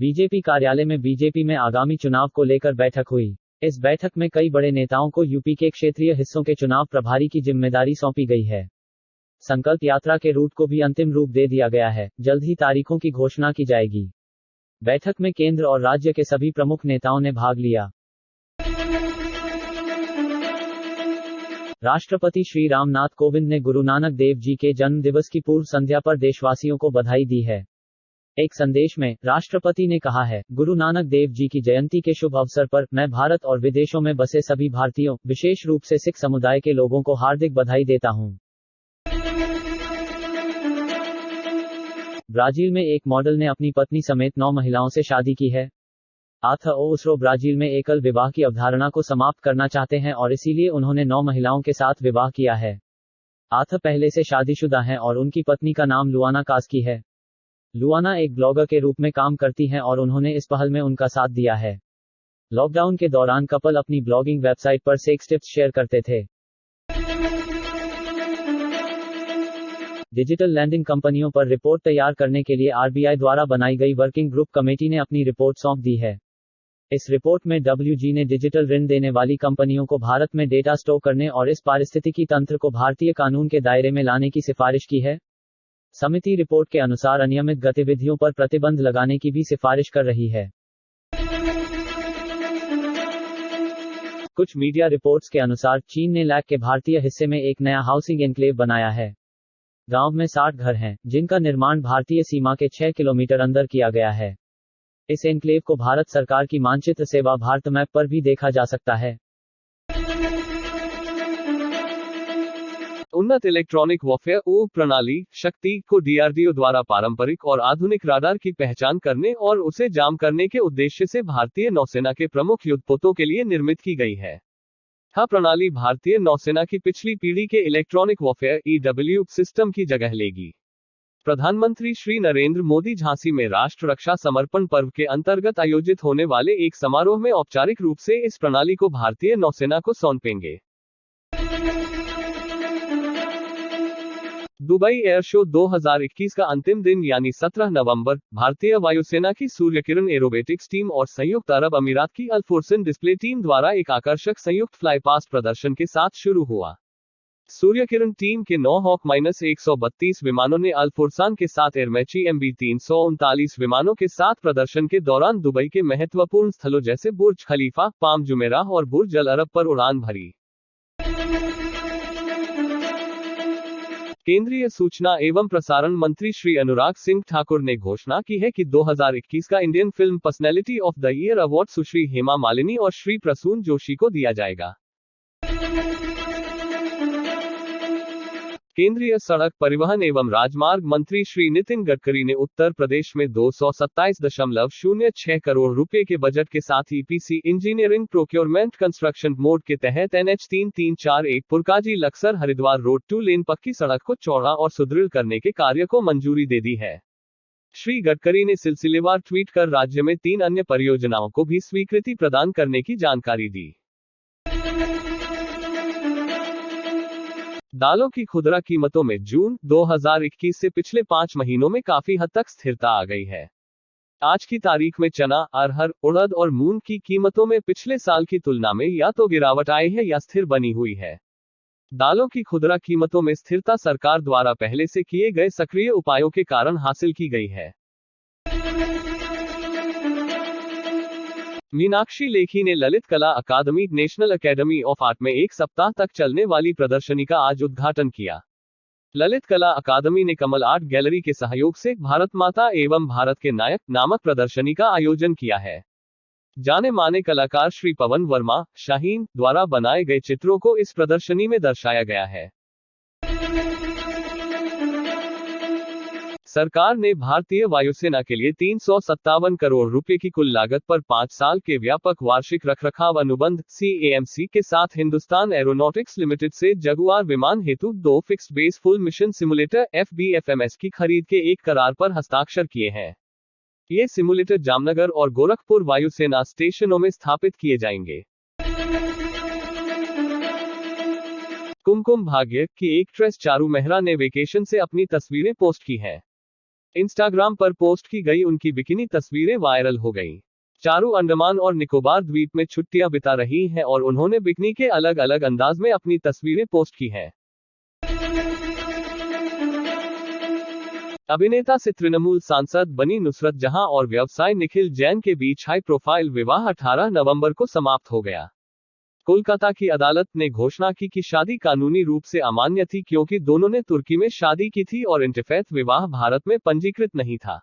BJP कार्यालय में BJP में आगामी चुनाव को लेकर बैठक हुई। इस बैठक में कई बड़े नेताओं को यूपी के क्षेत्रीय हिस्सों के चुनाव प्रभारी की जिम्मेदारी सौंपी गई है। संकल्प यात्रा के रूट को भी अंतिम रूप दे दिया गया है। जल्द ही तारीखों की घोषणा की जाएगी। बैठक में केंद्र और राज्य के सभी प्रमुख नेताओं ने भाग लिया। राष्ट्रपति श्री रामनाथ कोविंद ने गुरु नानक देव जी के जन्म दिवस की पूर्व संध्या पर देशवासियों को बधाई दी है। एक संदेश में राष्ट्रपति ने कहा है, गुरु नानक देव जी की जयंती के शुभ अवसर पर मैं भारत और विदेशों में बसे सभी भारतीयों, विशेष रूप से सिख समुदाय के लोगों को हार्दिक बधाई देता हूं। ब्राजील में एक मॉडल ने अपनी पत्नी समेत 9 महिलाओं से शादी की है। उसरो ब्राजील में एकल विवाह की अवधारणा को समाप्त करना चाहते हैं और इसीलिए उन्होंने 9 महिलाओं के साथ विवाह किया है। पहले से शादीशुदा हैं और उनकी पत्नी का नाम लुआना कास्की है। लुआना एक ब्लॉगर के रूप में काम करती हैं और उन्होंने इस पहल में उनका साथ दिया है। लॉकडाउन के दौरान कपल अपनी ब्लॉगिंग वेबसाइट पर सेक्स टिप्स शेयर करते थे। डिजिटल लैंडिंग कंपनियों पर रिपोर्ट तैयार करने के लिए आरबीआई द्वारा बनाई गई वर्किंग ग्रुप कमेटी ने अपनी रिपोर्ट सौंप दी है। इस रिपोर्ट में डब्ल्यूजी ने डिजिटल ऋण देने वाली कंपनियों को भारत में डेटा स्टोर करने और इस पारिस्थितिकी तंत्र को भारतीय कानून के दायरे में लाने की सिफारिश की है। समिति रिपोर्ट के अनुसार अनियमित गतिविधियों पर प्रतिबंध लगाने की भी सिफारिश कर रही है। कुछ मीडिया रिपोर्ट्स के अनुसार चीन ने लैक के भारतीय हिस्से में एक नया हाउसिंग एन्क्लेव बनाया है। गांव में 60 घर हैं, जिनका निर्माण भारतीय सीमा के 6 किलोमीटर अंदर किया गया है। इस एन्क्लेव को भारत सरकार की मानचित्र सेवा भारत मैप पर भी देखा जा सकता है। उन्नत इलेक्ट्रॉनिक वॉरफेयर प्रणाली शक्ति को डीआरडीओ द्वारा पारंपरिक और आधुनिक राडार की पहचान करने और उसे जाम करने के उद्देश्य से भारतीय नौसेना के प्रमुख युद्धपोतों के लिए निर्मित की गई है। यह प्रणाली भारतीय नौसेना की पिछली पीढ़ी के इलेक्ट्रॉनिक वॉरफेयर ईडब्ल्यू सिस्टम की जगह लेगी। प्रधानमंत्री श्री नरेंद्र मोदी झांसी में राष्ट्र रक्षा समर्पण पर्व के अंतर्गत आयोजित होने वाले एक समारोह में औपचारिक रूप से इस प्रणाली को भारतीय नौसेना को सौंपेंगे। दुबई एयर शो 2021 का अंतिम दिन यानी 17 नवंबर भारतीय वायुसेना की सूर्यकिरण एरोबेटिक्स टीम और संयुक्त अरब अमीरात की अल्फोर्सन डिस्प्ले टीम द्वारा एक आकर्षक संयुक्त फ्लाईपास्ट प्रदर्शन के साथ शुरू हुआ। सूर्यकिरण टीम के 9 हॉक-132 विमानों ने अल्फोर्सान के साथ एयरमैची MB-339 विमानों के साथ प्रदर्शन के दौरान दुबई के महत्वपूर्ण स्थलों जैसे बुर्ज खलीफा, पाम जुमेराह और बुर्ज अल अरब पर उड़ान भरी। केंद्रीय सूचना एवं प्रसारण मंत्री श्री अनुराग सिंह ठाकुर ने घोषणा की है कि 2021 का Indian film personality of the year award Sushri Hema Malini और श्री प्रसून जोशी को दिया जाएगा। केंद्रीय सड़क परिवहन एवं राजमार्ग मंत्री श्री नितिन गडकरी ने उत्तर प्रदेश में 227.06 करोड़ रुपए के बजट के साथ EPC engineering procurement construction mode के तहत NH-3341 पुरकाजी लक्सर हरिद्वार रोड 2 लेन पक्की सड़क को चौड़ा और सुदृढ़ करने के कार्य को मंजूरी दे दी है। श्री गडकरी ने सिलसिलेवार ट्वीट कर राज्य में 3 अन्य परियोजनाओं को भी स्वीकृति प्रदान करने की जानकारी दी। दालों की खुदरा कीमतों में जून 2021 से पिछले 5 महीनों में काफी हद तक स्थिरता आ गई है। आज की तारीख में चना, अरहर, उड़द और मूंग की कीमतों में पिछले साल की तुलना में या तो गिरावट आई है या स्थिर बनी हुई है। दालों की खुदरा कीमतों में स्थिरता सरकार द्वारा पहले से किए गए सक्रिय उपायों के कारण हासिल की गई है। मीनाक्षी लेखी ने ललित कला अकादमी नेशनल एकेडमी ऑफ आर्ट में 1 सप्ताह तक चलने वाली प्रदर्शनी का आज उद्घाटन किया। ललित कला अकादमी ने कमल आर्ट गैलरी के सहयोग से भारत माता एवं भारत के नायक नामक प्रदर्शनी का आयोजन किया है। जाने माने कलाकार श्री पवन वर्मा शाहीन द्वारा बनाए गए चित्रों को इस प्रदर्शनी में दर्शाया गया है। सरकार ने भारतीय वायुसेना के लिए 357 करोड़ रुपए की कुल लागत पर 5 साल के व्यापक वार्षिक रखरखाव अनुबंध CAMC के साथ हिंदुस्तान एरोनॉटिक्स लिमिटेड से जगुआर विमान हेतु 2 fixed base full mission simulator FBFMS की खरीद के एक करार पर हस्ताक्षर किए हैं। ये सिमुलेटर जामनगर और गोरखपुर वायुसेना स्टेशनों में स्थापित किए जाएंगे। कुमकुम भाग्य की एक्ट्रेस चारू मेहरा ने वेकेशन से अपनी तस्वीरें पोस्ट की हैं। इंस्टाग्राम पर पोस्ट की गई उनकी बिकिनी तस्वीरें वायरल हो गईं। चारू अंडमान और निकोबार द्वीप में छुट्टियां बिता रही हैं और उन्होंने बिकिनी के अलग अलग अंदाज में अपनी तस्वीरें पोस्ट की हैं। अभिनेता से तृणमूल सांसद बनी नुसरत जहां और व्यवसायी निखिल जैन के बीच हाई प्रोफाइल विवाह 18 नवंबर को समाप्त हो गया। कोलकाता की अदालत ने घोषणा की कि शादी कानूनी रूप से अमान्य थी क्योंकि दोनों ने तुर्की में शादी की थी और इंटरफेथ विवाह भारत में पंजीकृत नहीं था।